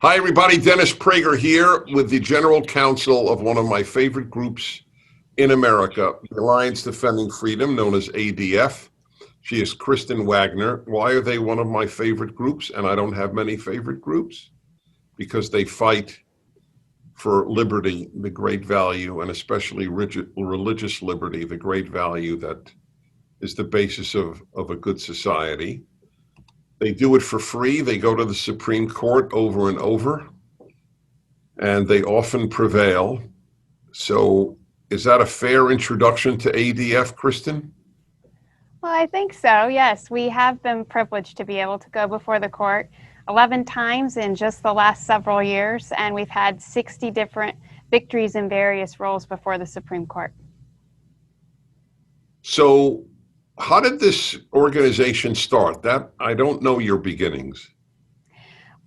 Hi, everybody. Dennis Prager here with the General Counsel of one of my favorite groups in America, the Alliance Defending Freedom, known as ADF. She is Kristen Waggoner. Why are they one of my favorite groups? And I don't have many favorite groups because they fight for liberty, the great value, and especially religious liberty, the great value that is the basis of a good society. They do it for free. They go to the Supreme Court over and over, and they often prevail. So is that a fair introduction to ADF, Kristen? Well, I think so, yes. We have been privileged to be able to go before the court 11 times in just the last several years, and we've had 60 different victories in various roles before the Supreme Court. So how did this organization start? That I don't know your beginnings.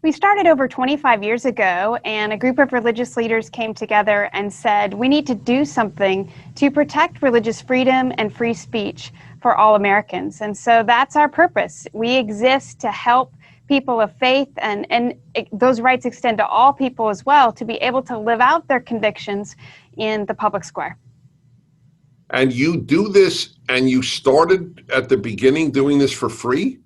We started over 25 years ago, and a group of religious leaders came together and said, we need to do something to protect religious freedom and free speech for all Americans. And so that's our purpose. We exist to help people of faith, and those rights extend to all people as well, to be able to live out their convictions in the public square. And you do this, and you started at the beginning doing this for free?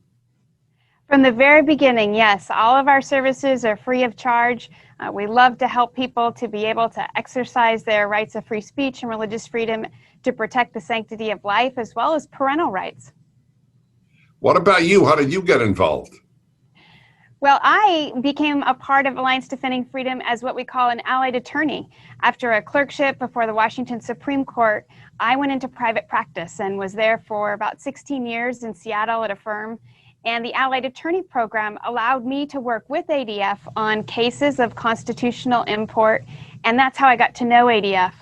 From the very beginning, yes. All of our services are free of charge. We love to help people to be able to exercise their rights of free speech and religious freedom to protect the sanctity of life, as well as parental rights. What about you? How did you get involved? Well, I became a part of Alliance Defending Freedom as what we call an allied attorney. After a clerkship before the Washington Supreme Court, I went into private practice and was there for about 16 years in Seattle at a firm. And the Allied Attorney Program allowed me to work with ADF on cases of constitutional import, and that's how I got to know ADF.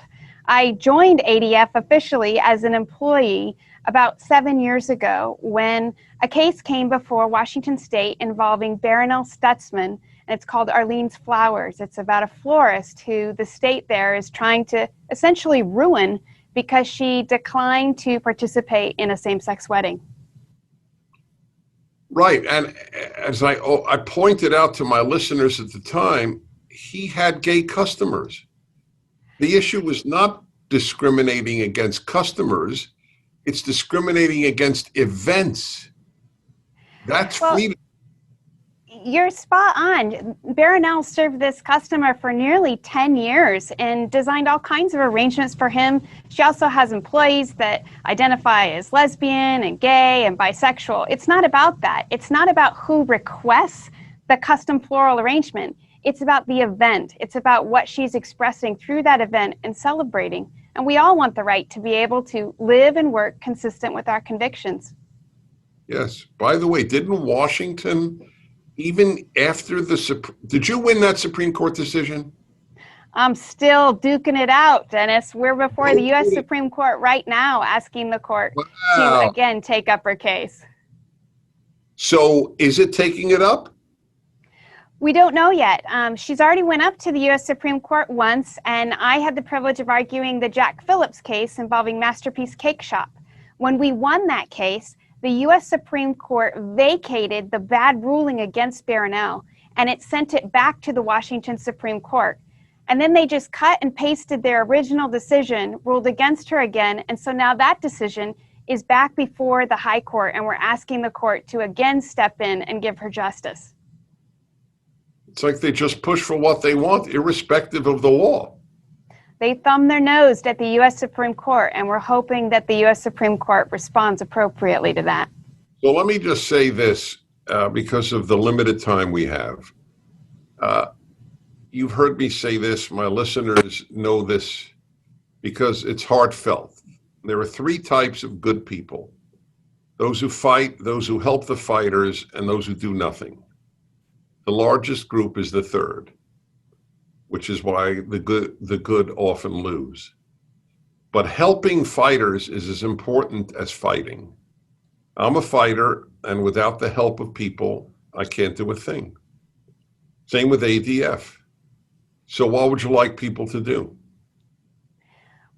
I joined ADF officially as an employee about 7 years ago when a case came before Washington State involving Barronelle Stutzman, and it's called Arlene's Flowers. It's about a florist who the state there is trying to essentially ruin because she declined to participate in a same-sex wedding. Right, and as I pointed out to my listeners at the time, he had gay customers. The issue was not discriminating against customers, it's discriminating against events. That's freedom. You're spot on. Barronelle served this customer for nearly 10 years and designed all kinds of arrangements for him. She also has employees that identify as lesbian and gay and bisexual. It's not about that. It's not about who requests the custom floral arrangement. It's about the event. It's about what she's expressing through that event and celebrating. And we all want the right to be able to live and work consistent with our convictions. Yes. By the way, didn't Washington, even after did you win that Supreme Court decision? I'm still duking it out, Dennis. We're before the U.S. Supreme Court right now, asking the court to again take up her case. So is it taking it up? We don't know yet. She's already went up to the U.S. Supreme Court once, and I had the privilege of arguing the Jack Phillips case involving Masterpiece Cake Shop. When we won that case, the U.S. Supreme Court vacated the bad ruling against Barronelle, and it sent it back to the Washington Supreme Court. And then they just cut and pasted their original decision, ruled against her again, and so now that decision is back before the High Court, and we're asking the court to again step in and give her justice. It's like they just push for what they want, irrespective of the law. They thumb their nose at the U.S. Supreme Court, and we're hoping that the U.S. Supreme Court responds appropriately to that. So let me just say this, because of the limited time we have. You've heard me say this, my listeners know this, because it's heartfelt. There are three types of good people: those who fight, those who help the fighters, and those who do nothing. The largest group is the third, which is why the good often lose. But helping fighters is as important as fighting. I'm a fighter, and without the help of people, I can't do a thing. Same with ADF. So what would you like people to do?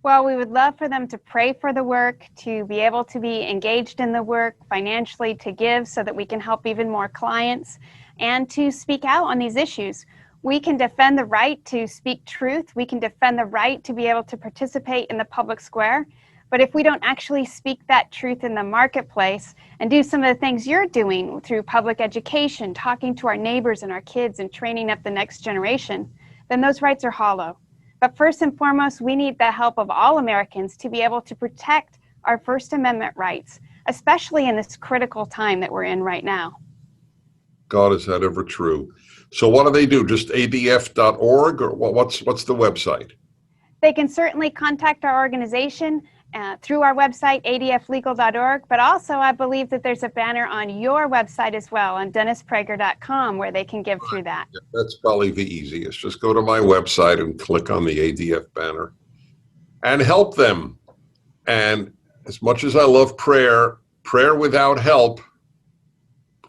Well, we would love for them to pray for the work, to be able to be engaged in the work financially, to give so that we can help even more clients, and to speak out on these issues. We can defend the right to speak truth. We can defend the right to be able to participate in the public square. But if we don't actually speak that truth in the marketplace and do some of the things you're doing through public education, talking to our neighbors and our kids and training up the next generation, then those rights are hollow. But first and foremost, we need the help of all Americans to be able to protect our First Amendment rights, especially in this critical time that we're in right now. God, is that ever true? So what do they do? Just adf.org, or what's the website? They can certainly contact our organization through our website, adflegal.org, but also I believe that there's a banner on your website as well, on dennisprager.com, where they can give through that. Yeah, that's probably the easiest. Just go to my website and click on the ADF banner and help them. And as much as I love prayer without help,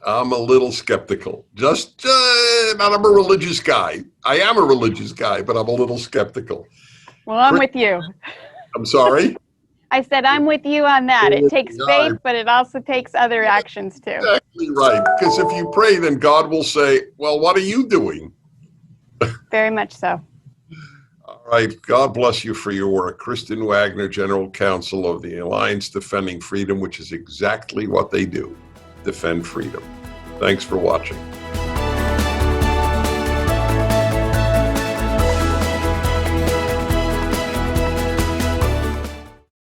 I'm a little skeptical. I'm a religious guy. I am a religious guy, but I'm a little skeptical. Well, I'm with you. I'm sorry? I said I'm with you on that. It takes faith, but it also takes other actions too. Exactly right. Because if you pray, then God will say, well, what are you doing? Very much so. All right. God bless you for your work. Kristen Waggoner, General Counsel of the Alliance Defending Freedom, which is exactly what they do. Defend freedom. Thanks for watching.